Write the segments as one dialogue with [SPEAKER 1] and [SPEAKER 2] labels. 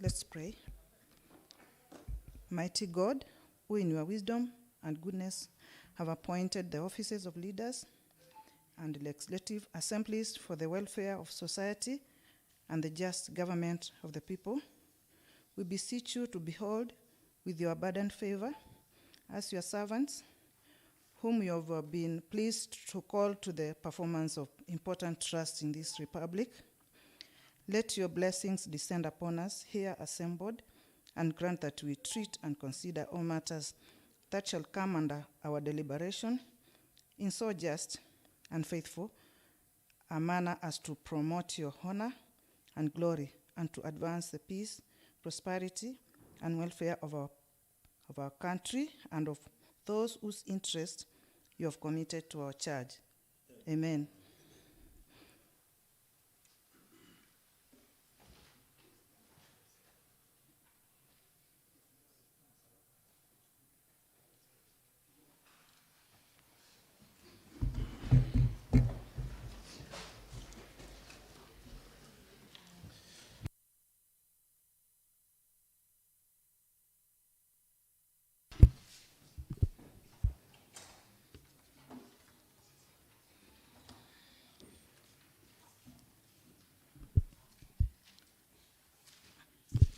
[SPEAKER 1] Let's pray. Mighty God, who in your wisdom and goodness have appointed the offices of leaders and legislative assemblies for the welfare of society and the just government of the people, we beseech you to behold with your abundant favor as your servants, whom you have been pleased to call to the performance of important trusts in this republic. Let your blessings descend upon us here assembled, and grant that we treat and consider all matters that shall come under our deliberation in so just and faithful a manner as to promote your honor and glory, and to advance the peace, prosperity, and welfare of our country and of those whose interest you have committed to our charge. Amen.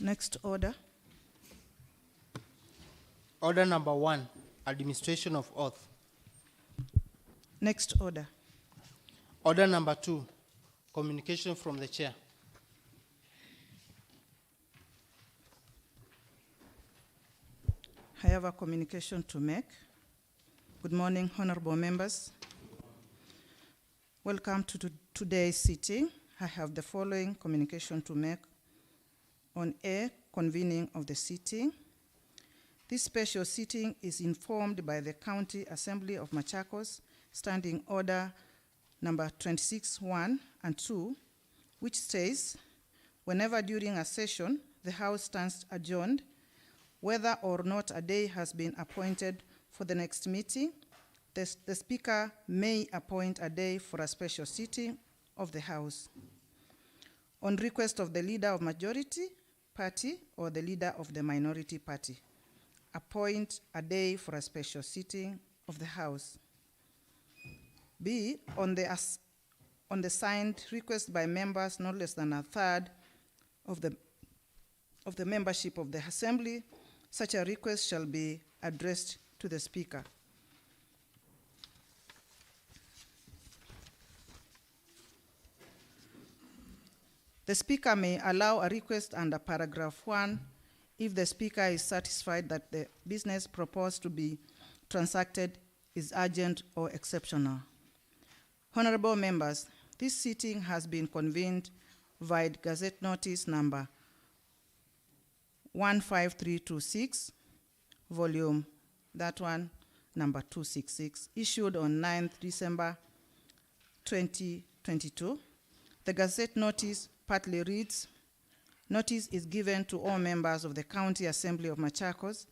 [SPEAKER 1] Next order.
[SPEAKER 2] Order number 1, administration of oath.
[SPEAKER 1] Next order.
[SPEAKER 2] Order number 2, communication from the chair.
[SPEAKER 1] I have a communication to make. Good morning, honorable members. Welcome to today's sitting. I have the following communication to make on convening of the sitting. This special sitting is informed by the County Assembly of Machakos, Standing Order number 26(1) and 2, which says, whenever during a session the House stands adjourned, whether or not a day has been appointed for the next meeting, the Speaker may appoint a day for a special sitting of the House. On request of the leader of majority party or the leader of the minority party, appoint a day for a special sitting of the House. B, on the signed request by members not less than a third of the membership of the Assembly, such a request shall be addressed to the Speaker. The Speaker may allow a request under paragraph 1 if the Speaker is satisfied that the business proposed to be transacted is urgent or exceptional. Honorable members, this sitting has been convened via Gazette Notice number 15326, volume, that one, number 266, issued on 9th December 2022. The Gazette Notice partly reads, notice is given to all members of the County Assembly of Machakos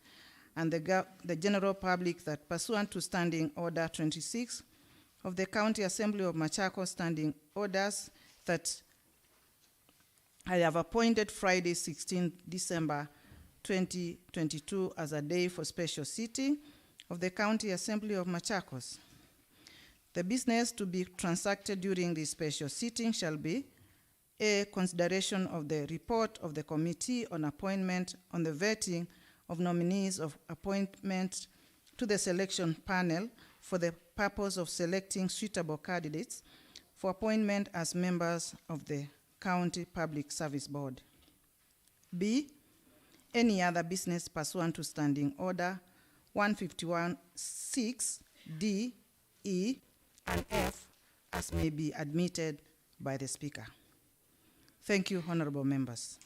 [SPEAKER 1] and the general public that pursuant to Standing Order 26 of the County Assembly of Machakos Standing Orders that I have appointed Friday 16 December 2022 as a day for special sitting of the County Assembly of Machakos. The business to be transacted during this special sitting shall be A, consideration of the report of the Committee on Appointment on the vetting of nominees of appointment to the selection panel for the purpose of selecting suitable candidates for appointment as members of the County Public Service Board. B, any other business pursuant to Standing Order 151(6), D, E, and F, as may be admitted by the Speaker. Thank you, honorable members.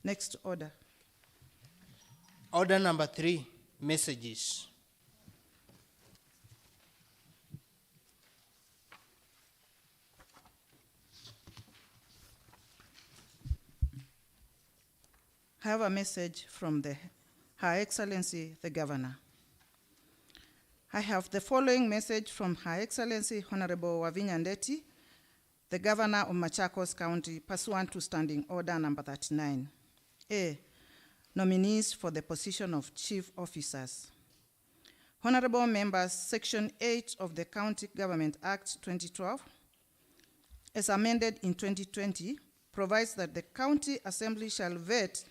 [SPEAKER 1] Next order.
[SPEAKER 2] Order number 3, messages.
[SPEAKER 1] I have a message from Her Excellency the Governor. I have the following message from Her Excellency Honorable Wavinya Ndeti, the Governor of Machakos County, pursuant to Standing Order number 39. A. Nominees for the position of Chief Officers. Honorable members, Section 8 of the County Government Act 2012, as amended in 2020, provides that the County Assembly shall vet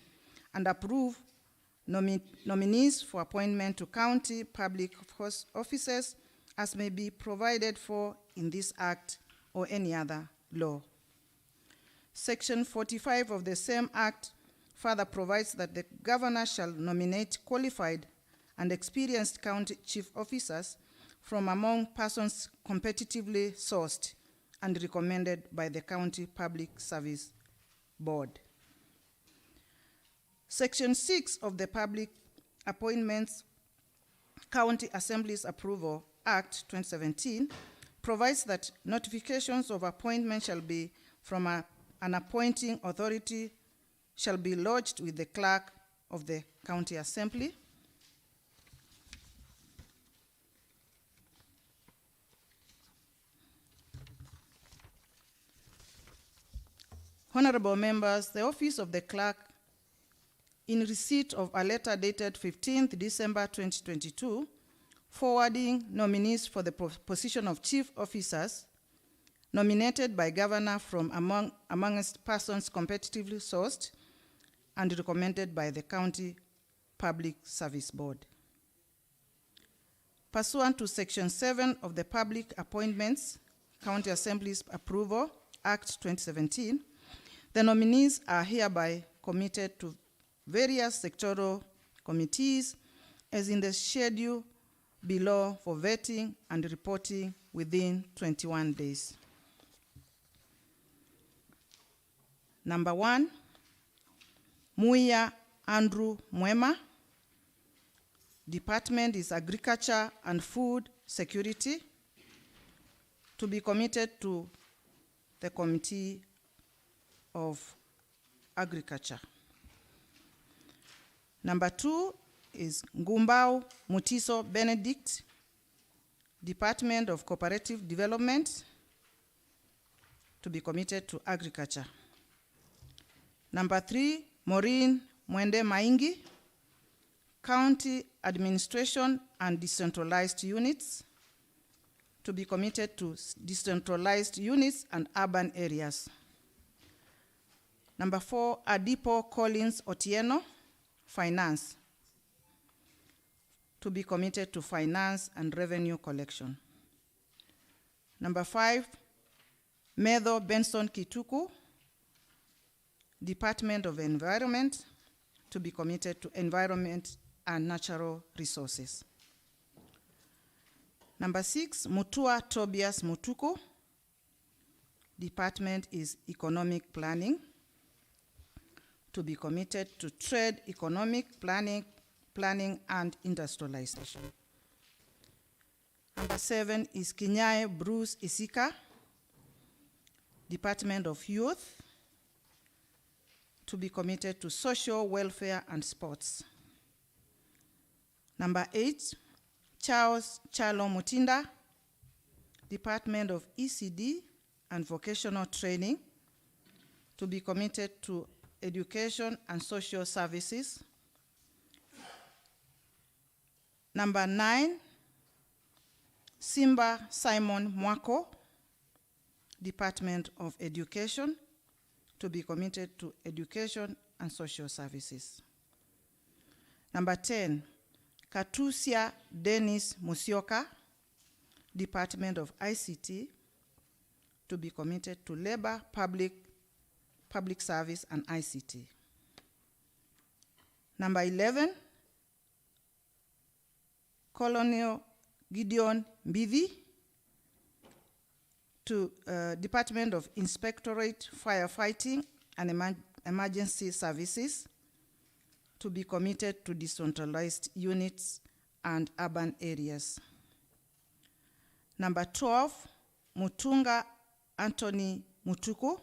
[SPEAKER 1] and approve nominees for appointment to county public offices as may be provided for in this Act or any other law. Section 45 of the same Act further provides that the Governor shall nominate qualified and experienced county chief officers from among persons competitively sourced and recommended by the County Public Service Board. Section 6 of the Public Appointments County Assemblies Approval Act 2017 provides that notifications of appointment shall be from an appointing authority shall be lodged with the clerk of the County Assembly. Honorable members, the office of the clerk, in receipt of a letter dated 15th December 2022, forwarding nominees for the position of chief officers nominated by Governor from amongst persons competitively sourced and recommended by the County Public Service Board. Pursuant to Section 7 of the Public Appointments County Assemblies Approval Act 2017, the nominees are hereby committed to various sectoral committees as in the schedule below for vetting and reporting within 21 days. Number 1, Muya Andrew Mwema. Department is Agriculture and Food Security, to be committed to the Committee of Agriculture. Number 2 is Ngumbao Mutiso Benedict, Department of Cooperative Development, to be committed to Agriculture. Number 3, Maureen Mwende Maingi, County Administration and Decentralized Units, to be committed to decentralized units and urban areas. Number 4, Adipo Collins Otieno, Finance, to be committed to finance and revenue collection. Number 5, Medho Benson Kituku, Department of Environment, to be committed to environment and natural resources. Number 6, Mutua Tobias Mutuku, Department is Economic Planning, to be committed to trade, economic planning and industrialization. Number 7 is Kinyae Bruce Isika, Department of Youth, to be committed to social welfare and sports. Number 8, Charles Chalo Mutinda, Department of ECD and Vocational Training, to be committed to Education and Social Services. Number 9, Simba Simon Mwako, Department of Education, to be committed to Education and Social Services. Number 10, Katusia Dennis Musioka, Department of ICT, to be committed to Labor, Public Service, and ICT. Number 11, Colonel Gideon Mbivi, to Department of Inspectorate, Firefighting, and Emergency Services, to be committed to decentralized units and urban areas. Number 12, Mutunga Anthony Mutuku,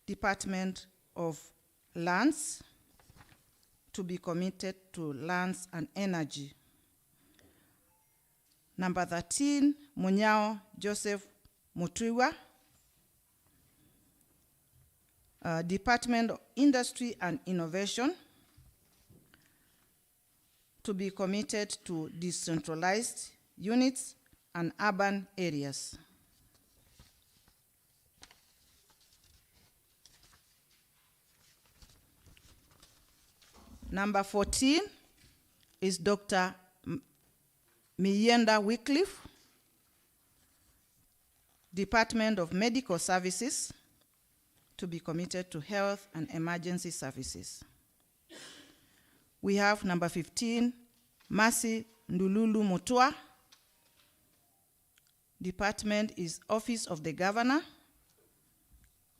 [SPEAKER 1] Department of Lands, to be committed to lands and energy. Number 13, Munyao Joseph Mutuwa, Department of Industry and Innovation, to be committed to decentralized units and urban areas. Number 14 is Dr. Miyenda Wycliffe, Department of Medical Services, to be committed to health and emergency services. We have number 15, Mercy Ndululu Mutua, Department is Office of the Governor,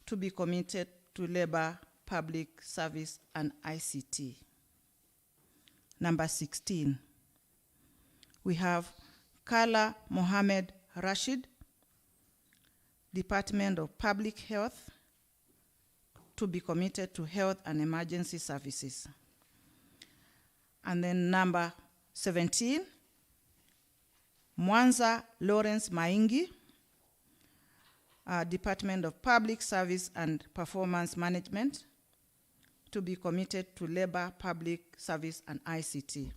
[SPEAKER 1] to be committed to labor, public service, and ICT. Number 16, we have Kala Mohammed Rashid, Department of Public Health, to be committed to health and emergency services. And then number 17, Mwanza Lawrence Maingi, Department of Public Service and Performance Management, to be committed to labor, public service, and ICT.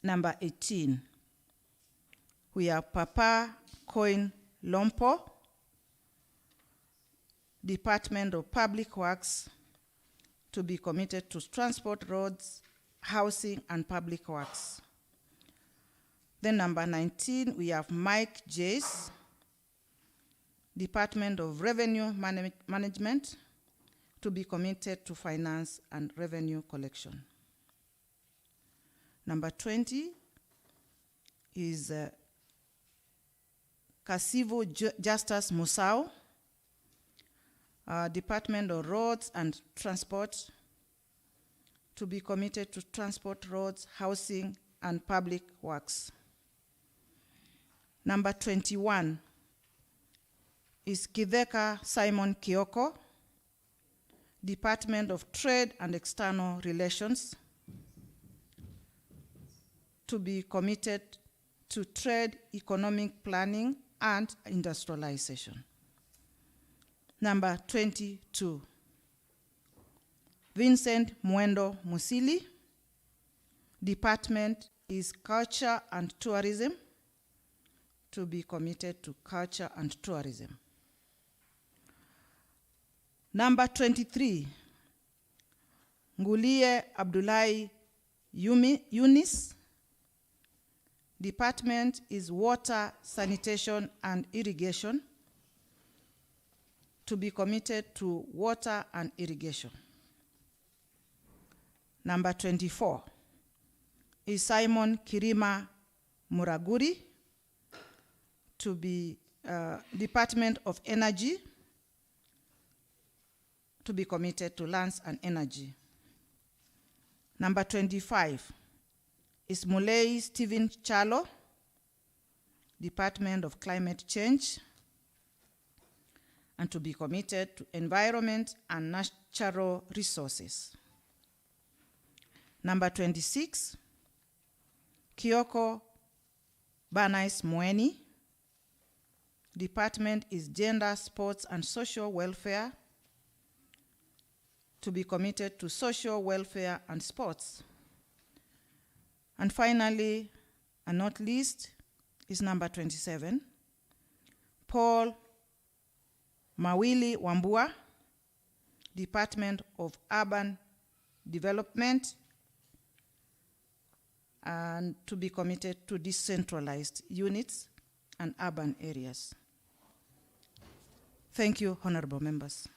[SPEAKER 1] Number 18, we have Papa Coin Lompo, Department of Public Works, to be committed to transport, roads, housing, and public works. Then number 19, we have Mike Jace, Department of Revenue Management, to be committed to finance and revenue collection. Number 20 is Kasivo Justus Musau, Department of Roads and Transport, to be committed to transport, roads, housing, and public works. Number 21 is Kiveka Simon Kioko, Department of Trade and External Relations, to be committed to trade, economic planning, and industrialization. Number 22, Vincent Mwendo Musili, Department is Culture and Tourism, to be committed to culture and tourism. Number 23, Ngulie Abdullahi Yunis, Department is Water, Sanitation, and Irrigation, to be committed to water and irrigation. Number 24 is Simon Kirima Muraguri, to be Department of Energy, to be committed to lands and energy. Number 25 is Mulei Stephen Chalo, Department of Climate Change, and to be committed to environment and natural resources. Number 26, Kioko Banais Mweni, Department is Gender, Sports, and Social Welfare, to be committed to social welfare and sports. And finally, and not least, is number 27, Paul Mawili Wambua, Department of Urban Development, and to be committed to decentralized units and urban areas. Thank you, honorable members.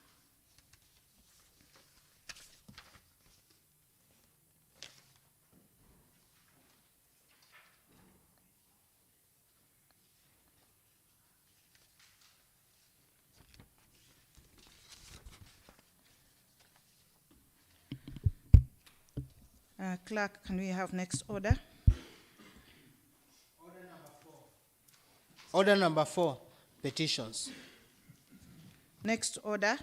[SPEAKER 1] Clerk, can we have next order?
[SPEAKER 2] Order number 4, petitions.
[SPEAKER 1] Next order.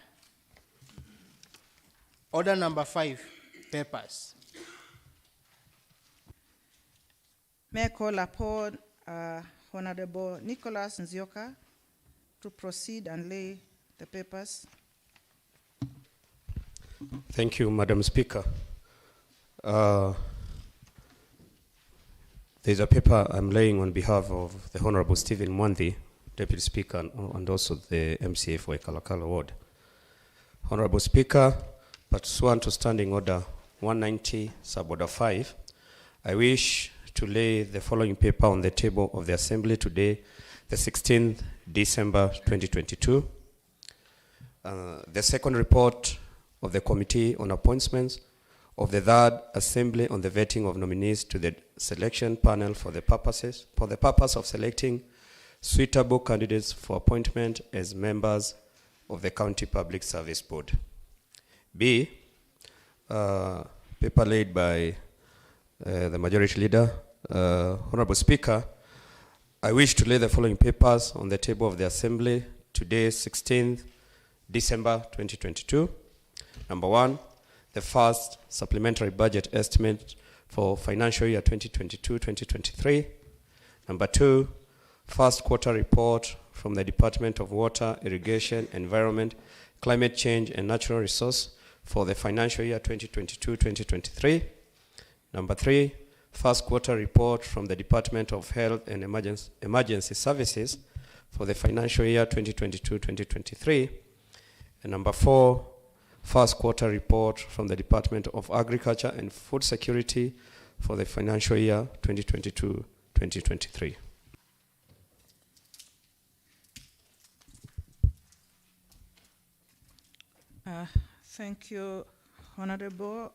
[SPEAKER 2] Order number 5, papers.
[SPEAKER 1] May I call upon Honorable Nicholas Nzioka to proceed and lay the papers.
[SPEAKER 3] Thank you, Madam Speaker. There's a paper I'm laying on behalf of the Honorable Stephen Mwanthi, Deputy Speaker, and also the MCA for Kalakala Ward. Honorable Speaker, pursuant to Standing Order 190, Sub-Order 5, I wish to lay the following paper on the table of the Assembly today, the 16th December 2022. The second report of the Committee on Appointments of the Third Assembly on the vetting of nominees to the selection panel for the purpose of selecting suitable candidates for appointment as members of the County Public Service Board. B, paper laid by the Majority Leader. Honorable Speaker, I wish to lay the following papers on the table of the Assembly today, 16th December 2022. Number 1, the first supplementary budget estimate for financial year 2022-2023. Number 2, first quarter report from the Department of Water, Irrigation, Environment, Climate Change and Natural Resource for the financial year 2022-2023. Number 3, first quarter report from the Department of Health and Emergency Services for the financial year 2022-2023. And number 4, first quarter report from the Department of Agriculture and Food Security for the financial year 2022-2023.
[SPEAKER 1] Thank you, Honorable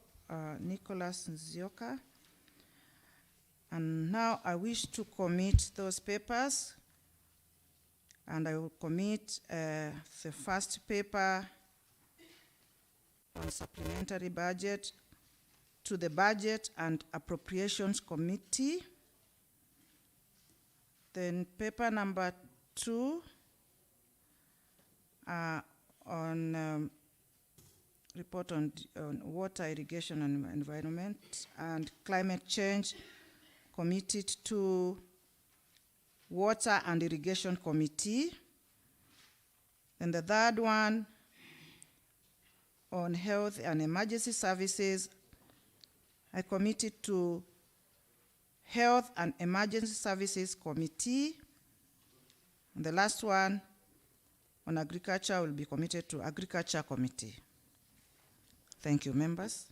[SPEAKER 1] Nicholas Nzioka. And now I wish to commit those papers, and I will commit the first paper on supplementary budget to the Budget and Appropriations Committee. Then paper number 2 on report on water, irrigation and environment and climate change, committed to Water and Irrigation Committee. And the third one on health and emergency services, I committed to Health and Emergency Services Committee. And the last one on agriculture will be committed to Agriculture Committee. Thank you, members.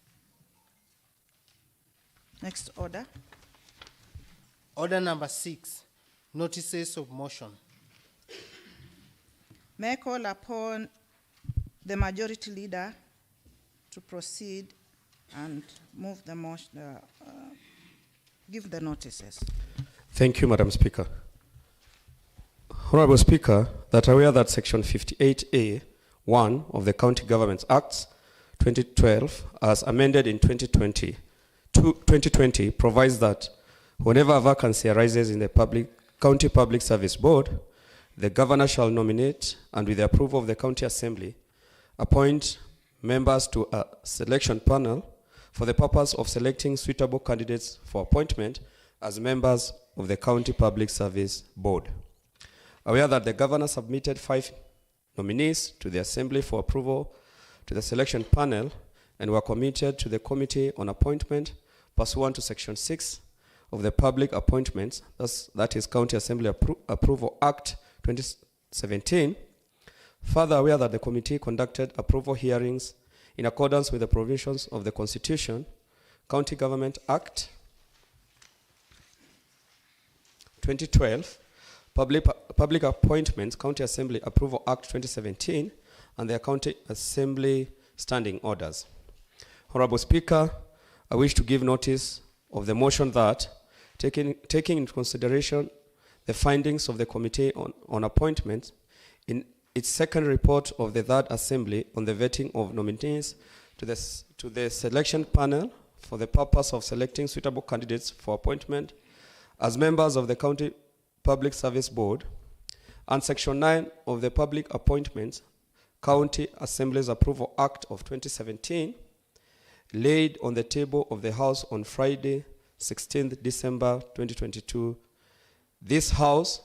[SPEAKER 1] Next order.
[SPEAKER 2] Order number 6, notices of motion.
[SPEAKER 1] May I call upon the Majority Leader to proceed and move the motion, give the notices.
[SPEAKER 3] Thank you, Madam Speaker. Honorable Speaker, that aware that Section 58A(1) of the County Governments Acts 2012, as amended in 2020, provides that whenever a vacancy arises in the County Public Service Board, the Governor shall nominate and, with the approval of the County Assembly, appoint members to a selection panel for the purpose of selecting suitable candidates for appointment as members of the County Public Service Board. Aware that the Governor submitted 5 nominees to the Assembly for approval to the selection panel and were committed to the Committee on Appointment pursuant to Section 6 of the Public Appointments, that is County Assembly Approval Act 2017. Further, aware that the committee conducted approval hearings in accordance with the provisions of the Constitution, County Government Act 2012, Public Appointments, County Assembly Approval Act 2017, and their County Assembly Standing Orders. Honorable Speaker, I wish to give notice of the motion that, taking into consideration the findings of the Committee on Appointments in its second report of the Third Assembly on the vetting of nominees to the selection panel for the purpose of selecting suitable candidates for appointment as members of the County Public Service Board, and Section 9 of the Public Appointments County Assembly's Approval Act of 2017, laid on the table of the House on Friday, 16th December 2022, this House,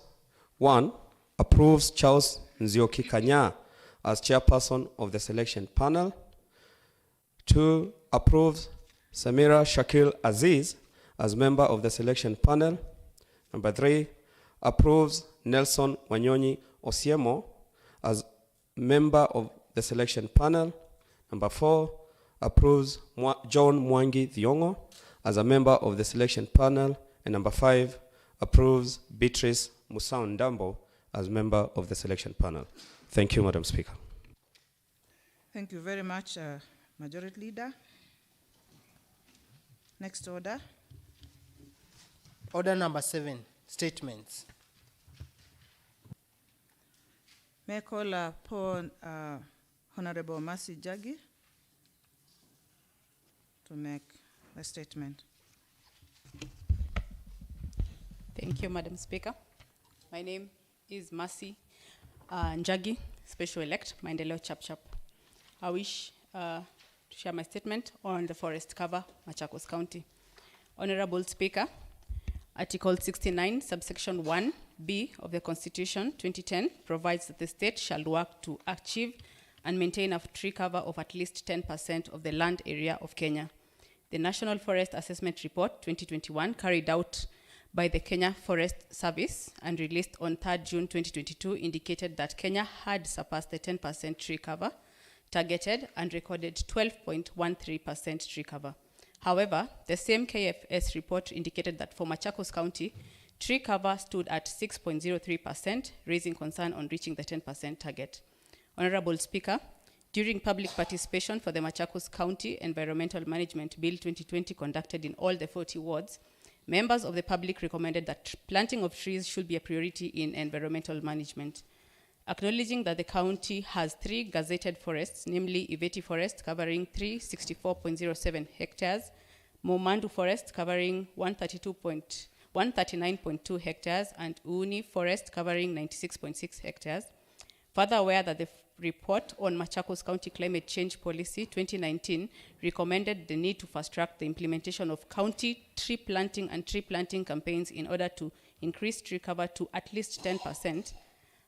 [SPEAKER 3] 1, approves Charles Nzioki Kanya as chairperson of the selection panel. 2, approves Samira Shakil Aziz as member of the selection panel. Number 3, approves Nelson Wanyonyi Osiemo as member of the selection panel. Number 4, approves John Mwangi Thiongo as a member of the selection panel. And number 5, approves Beatrice Musao Ndambo as member of the selection panel. Thank you, Madam Speaker.
[SPEAKER 1] Thank you very much, Majority Leader. Next order.
[SPEAKER 2] Order number 7, statements.
[SPEAKER 1] May I call upon Honorable Mercy Jagi to make a statement.
[SPEAKER 4] Thank you, Madam Speaker. My name is Mercy Njagi, Special Elect, Maendeleo Chap. I wish to share my statement on the forest cover, Machakos County. Honorable Speaker, Article 69, subsection 1B of the Constitution 2010 provides that the state shall work to achieve and maintain a tree cover of at least 10% of the land area of Kenya. The National Forest Assessment Report 2021, carried out by the Kenya Forest Service and released on 3rd June 2022, indicated that Kenya had surpassed the 10% tree cover targeted and recorded 12.13% tree cover. However, the same KFS report indicated that for Machakos County, tree cover stood at 6.03%, raising concern on reaching the 10% target. Honorable Speaker, during public participation for the Machakos County Environmental Management Bill 2020 conducted in all the 40 wards, members of the public recommended that planting of trees should be a priority in environmental management. Acknowledging that the county has 3 gazetted forests, namely Iveti Forest covering 364.07 hectares, Momandu Forest covering 139.2 hectares, and Uni Forest covering 96.6 hectares. Further aware that the report on Machakos County Climate Change Policy 2019 recommended the need to fast-track the implementation of county tree planting and tree planting campaigns in order to increase tree cover to at least 10%,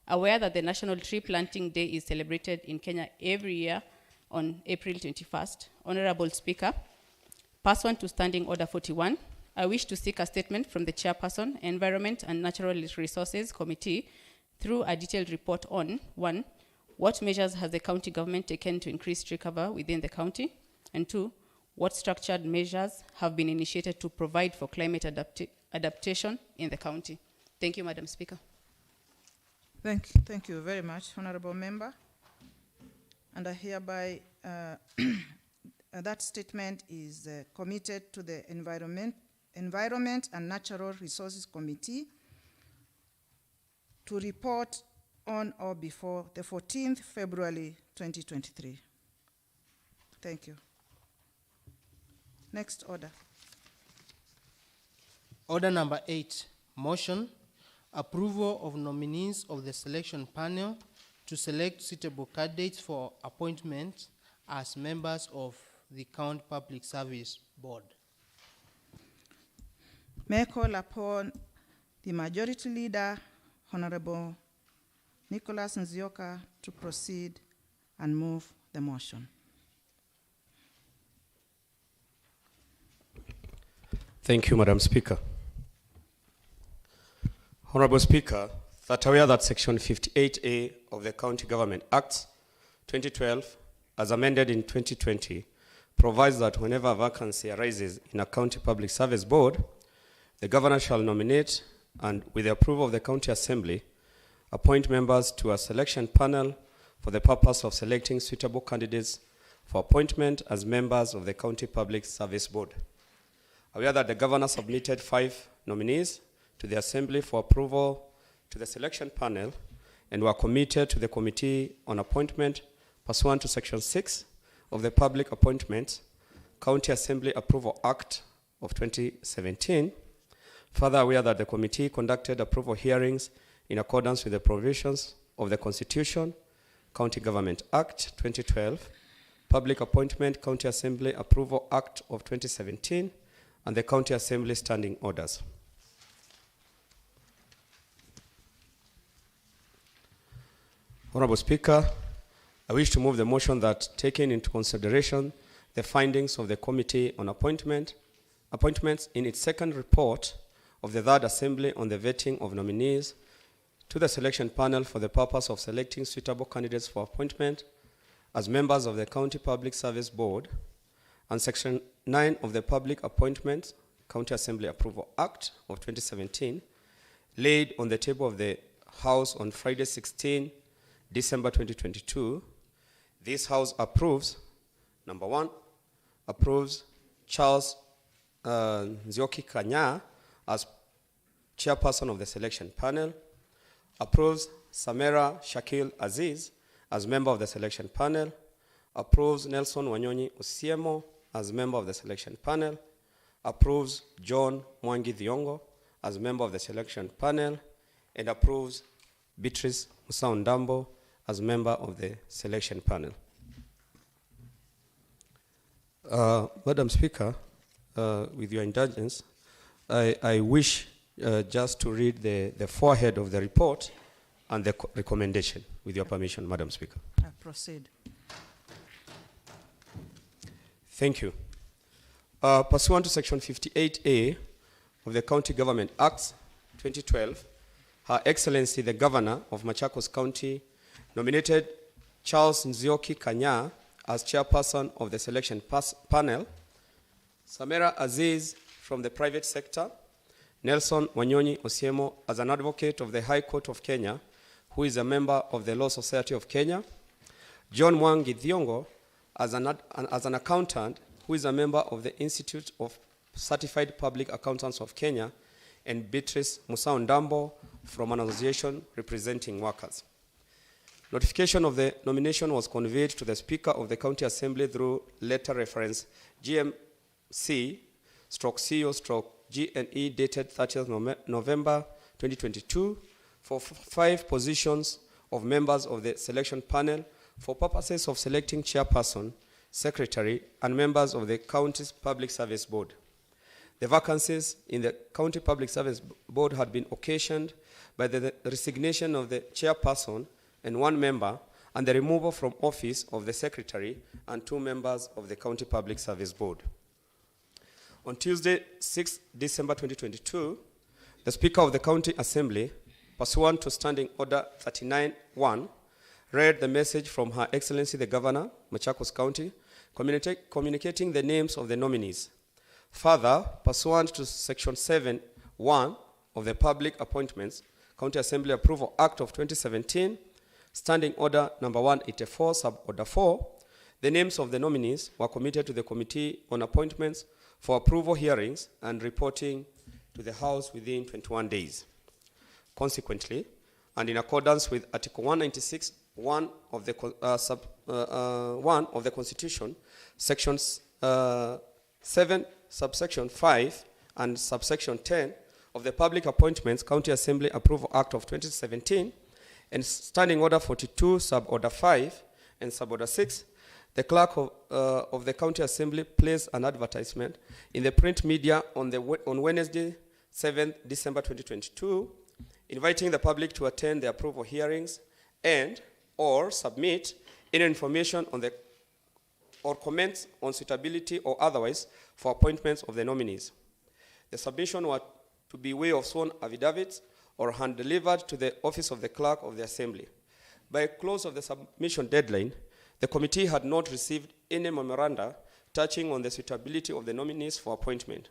[SPEAKER 4] aware that the National Tree Planting Day is celebrated in Kenya every year on April 21st, Honorable Speaker, pursuant to Standing Order 41, I wish to seek a statement from the Chairperson, Environment and Natural Resources Committee through a detailed report on 1, what measures has the county government taken to increase tree cover within the county? And 2, what structured measures have been initiated to provide for climate adaptation in the county? Thank you, Madam Speaker.
[SPEAKER 1] Thank you very much, Honorable Member. And I hereby, that statement is committed to the Environment and Natural Resources Committee to report on or before the 14th February 2023. Thank you. Next order.
[SPEAKER 2] Order number 8, motion, approval of nominees of the selection panel to select suitable candidates for appointment as members of the County Public Service Board.
[SPEAKER 1] May I call upon the Majority Leader, Honorable Nicholas Nzioka, to proceed and move the motion.
[SPEAKER 3] Thank you, Madam Speaker. Honorable Speaker, that aware that Section 58A of the County Government Act 2012, as amended in 2020, provides that whenever a vacancy arises in a County Public Service Board, the Governor shall nominate and, with the approval of the County Assembly, appoint members to a selection panel for the purpose of selecting suitable candidates for appointment as members of the County Public Service Board. Aware that the Governor submitted 5 nominees to the Assembly for approval to the selection panel and were committed to the Committee on Appointment pursuant to Section 6 of the Public Appointments County Assembly Approval Act of 2017. Further aware that the committee conducted approval hearings in accordance with the provisions of the Constitution, County Government Act 2012, Public Appointment County Assembly Approval Act of 2017, and the County Assembly standing orders. Honorable Speaker, I wish to move the motion that, taking into consideration the findings of the Committee on Appointments in its second report of the Third Assembly on the vetting of nominees to the selection panel for the purpose of selecting suitable candidates for appointment as members of the County Public Service Board, and Section 9 of the Public Appointments County Assembly Approval Act of 2017, laid on the table of the House on Friday, 16 December 2022, this House approves, number 1, approves Charles Nzioki Kanya as chairperson of the selection panel, approves Samira Shakil Aziz as member of the selection panel, approves Nelson Wanyonyi Usiemo as member of the selection panel, approves John Mwangi Thiongo as member of the selection panel, and approves Beatrice Musaundambo as member of the selection panel. Madam Speaker, with your indulgence, I wish just to read the forehead of the report and the recommendation, with your permission, Madam Speaker.
[SPEAKER 1] Proceed.
[SPEAKER 3] Thank you. Pursuant to Section 58A of the County Government Acts 2012, Her Excellency the Governor of Machakos County nominated Charles Nzioki Kanya as chairperson of the selection panel, Samira Aziz from the private sector, Nelson Wanyonyi Osiemo as an advocate of the High Court of Kenya, who is a member of the Law Society of Kenya, John Mwangi Thiongo as an accountant, who is a member of the Institute of Certified Public Accountants of Kenya, and Beatrice Musaundambo from an association representing workers. Notification of the nomination was conveyed to the Speaker of the County Assembly through letter reference GMC/CO/GNE dated 30th November 2022 for 5 positions of members of the selection panel for purposes of selecting chairperson, secretary, and members of the County's Public Service Board. The vacancies in the County Public Service Board had been occasioned by the resignation of the chairperson and 1 member, and the removal from office of the secretary and 2 members of the County Public Service Board. On Tuesday, 6 December 2022, the Speaker of the County Assembly, pursuant to Standing Order 39-1, read the message from Her Excellency the Governor, Machakos County, communicating the names of the nominees. Further, pursuant to Section 7-1 of the Public Appointments County Assembly Approval Act of 2017, Standing Order number 184, Sub-Order 4, the names of the nominees were committed to the Committee on Appointments for approval hearings and reporting to the House within 21 days. Consequently, and in accordance with Article 196(1) of the 1 of the Constitution, Sections 7, Subsection 5, and Subsection 10 of the Public Appointments County Assembly Approval Act of 2017, and Standing Order 42, Sub-Order 5, and Sub-Order 6, the Clerk of the County Assembly placed an advertisement in the print media on Wednesday, 7th December 2022, inviting the public to attend the approval hearings and or submit any information on or comments on suitability or otherwise for appointments of the nominees. The submission were to be way of sworn affidavits or hand-delivered to the office of the Clerk of the Assembly. By close of the submission deadline, the committee had not received any memoranda touching on the suitability of the nominees for appointment.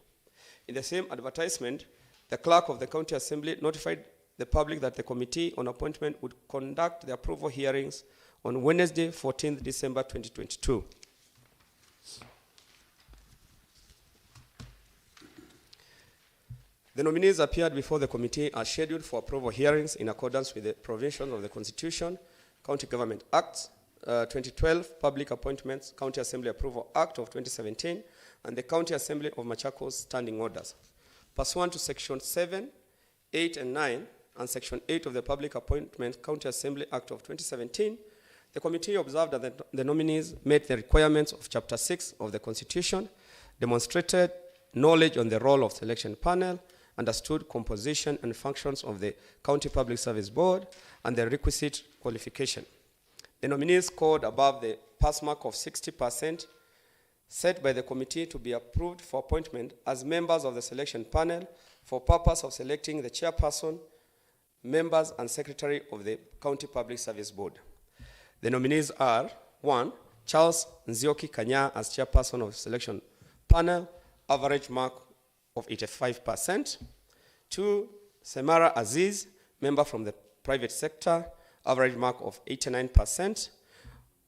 [SPEAKER 3] In the same advertisement, the Clerk of the County Assembly notified the public that the Committee on Appointment would conduct the approval hearings on Wednesday, 14th December 2022. The nominees appeared before the committee as scheduled for approval hearings in accordance with the provisions of the Constitution, County Government Acts 2012, Public Appointments County Assembly Approval Act of 2017, and the County Assembly of Machakos Standing Orders. Pursuant to Section 7, 8, and 9, and Section 8 of the Public Appointments County Assembly Act of 2017, the committee observed that the nominees met the requirements of Chapter 6 of the Constitution, demonstrated knowledge on the role of selection panel, understood composition and functions of the County Public Service Board, and the requisite qualification. The nominees scored above the pass mark of 60% set by the committee to be approved for appointment as members of the selection panel for purpose of selecting the chairperson, members, and secretary of the County Public Service Board. The nominees are: 1, Charles Nzioki Kanya as chairperson of selection panel, average mark of 85%. 2, Semara Aziz, member from the private sector, average mark of 89%.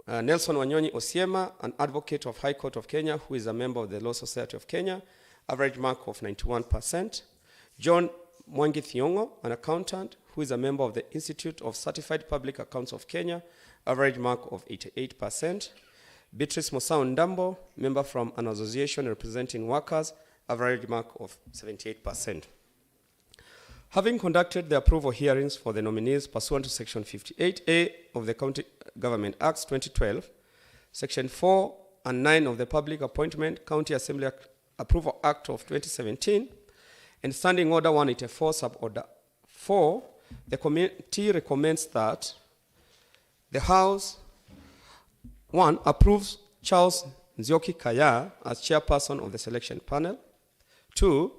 [SPEAKER 3] Nelson Wanyonyi Osiema, an advocate of High Court of Kenya, who is a member of the Law Society of Kenya, average mark of 91%. John Mwangi Thiongo, an accountant, who is a member of the Institute of Certified Public Accounts of Kenya, average mark of 88%. Beatrice Mosao Ndambo, member from an association representing workers, average mark of 78%. Having conducted the approval hearings for the nominees pursuant to Section 58A of the County Government Acts 2012, Section 4 and 9 of the Public Appointment County Assembly Approval Act of 2017, and Standing Order 184, Sub-Order 4, the committee recommends that the House, 1, approves Charles Nzioki Kaya as chairperson of the selection panel. 2,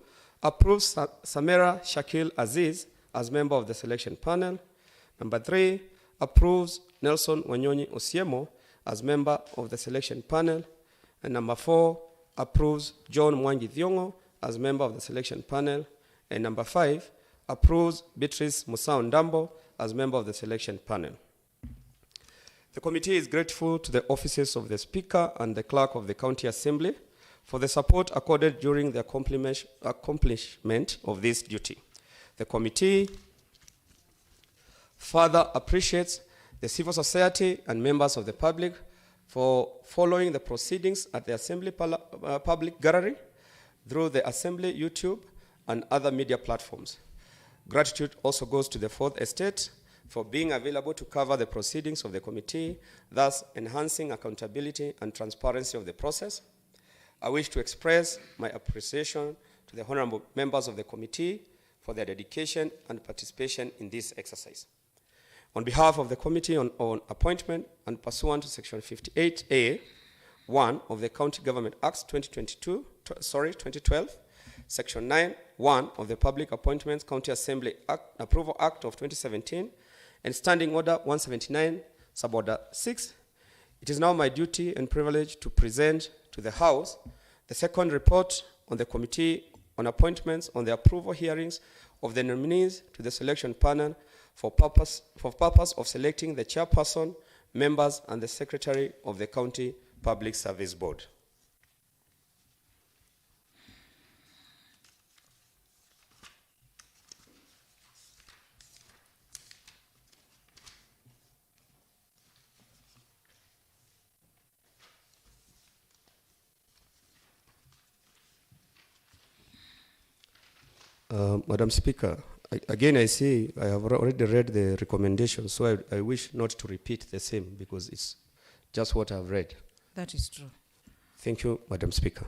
[SPEAKER 3] approves Samira Shakil Aziz as member of the selection panel. Number 3, approves Nelson Wanyonyi Osiemo as member of the selection panel. And number 4, approves John Mwangi Thiongo as member of the selection panel. And number 5, approves Beatrice Musao Ndambo as member of the selection panel. The committee is grateful to the offices of the Speaker and the Clerk of the County Assembly for the support accorded during the accomplishment of this duty. The committee further appreciates the civil society and members of the public for following the proceedings at the Assembly Public Gallery through the Assembly YouTube and other media platforms. Gratitude also goes to the Fourth Estate for being available to cover the proceedings of the committee, thus enhancing accountability and transparency of the process. I wish to express my appreciation to the honorable members of the committee for their dedication and participation in this exercise. On behalf of the Committee on Appointment and pursuant to Section 58A, 1 of the County Government Acts 2012, Section 9, 1 of the Public Appointments County Assembly Approval Act of 2017, and Standing Order 179, Sub-Order 6, it is now my duty and privilege to present to the House the second report on the Committee on Appointments on the approval hearings of the nominees to the selection panel for purpose of selecting the chairperson, members, and the secretary of the County Public Service Board. Madam Speaker, again I say I have already read the recommendations, so I wish not to repeat the same because it's just what I've read.
[SPEAKER 1] That is true.
[SPEAKER 3] Thank you, Madam Speaker.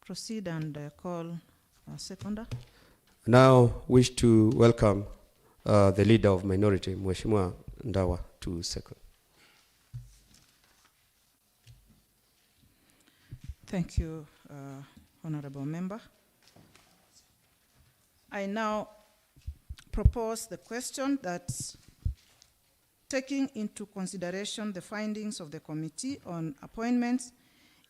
[SPEAKER 1] Proceed and call seconder.
[SPEAKER 3] Now wish to welcome the leader of minority, Mheshimiwa Ndawa, to second.
[SPEAKER 1] Thank you, honorable member. I now propose the question that, taking into consideration the findings of the Committee on Appointments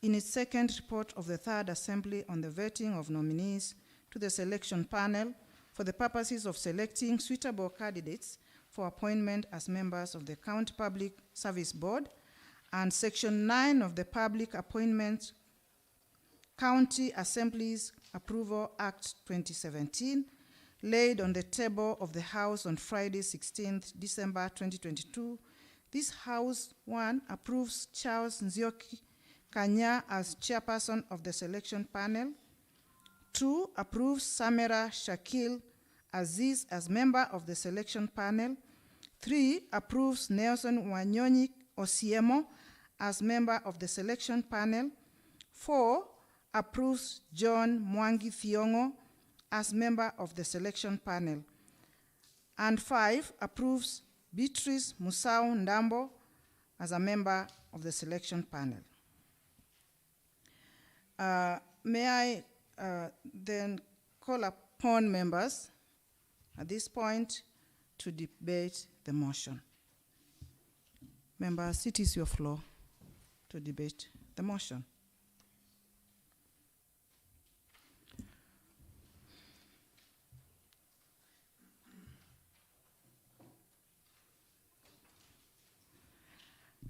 [SPEAKER 1] in its second report of the Third Assembly on the vetting of nominees to the selection panel for the purposes of selecting suitable candidates for appointment as members of the County Public Service Board, and Section 9 of the Public Appointments County Assemblies Approval Act 2017, laid on the table of the House on Friday, 16th December 2022, this House, 1, approves Charles Nzioki Kanya as chairperson of the selection panel. 2, approves Samira Shakil Aziz as member of the selection panel. 3, approves Nelson Wanyonyi Osiemo as member of the selection panel. 4, approves John Mwangi Thiongo as member of the selection panel. And 5, approves Beatrice Musau Ndambo as a member of the selection panel. May I then call upon members at this point to debate the motion. Members, it is your floor to debate the motion.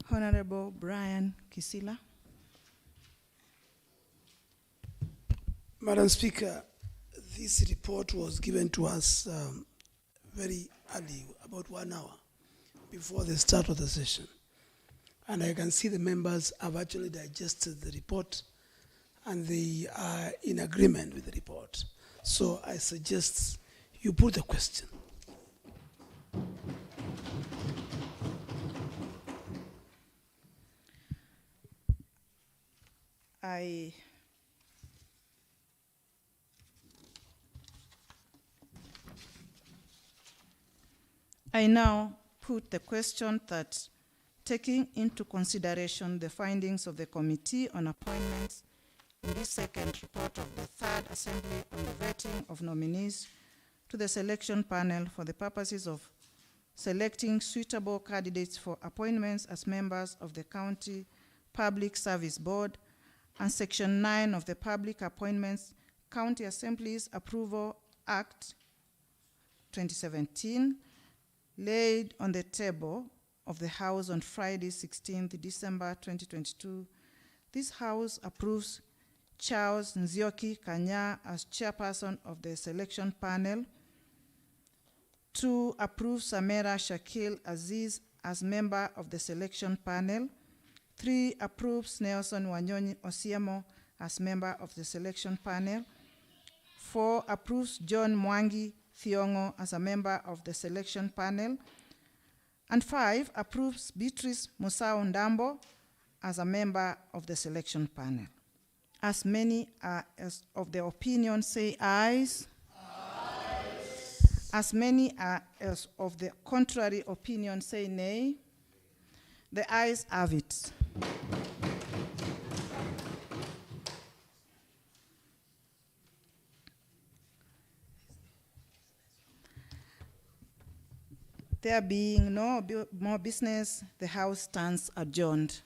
[SPEAKER 1] Honorable Brian Kisila.
[SPEAKER 5] Madam Speaker, this report was given to us very early, about 1 hour before the start of the session. And I can see the members have actually digested the report and they are in agreement with the report. So I suggest you put the question.
[SPEAKER 1] I now put the question that, taking into consideration the findings of the Committee on Appointments in this second report of the Third Assembly on the vetting of nominees to the selection panel for the purposes of selecting suitable candidates for appointments as members of the County Public Service Board, and Section 9 of the Public Appointments County Assemblies Approval Act 2017, laid on the table of the House on Friday, 16th December 2022, this House approves Charles Nzioki Kanya as chairperson of the selection panel. 2, approves Samera Shakil Aziz as member of the selection panel. 3, approves Nelson Wanyonyi Osiemo as member of the selection panel. 4, approves John Mwangi Thiongo as a member of the selection panel. And 5, approves Beatrice Musau Ndambo as a member of the selection panel. As many as of the opinion say ayes. As many as of the contrary opinion say nay. The ayes have it. There being no more business, the House stands adjourned.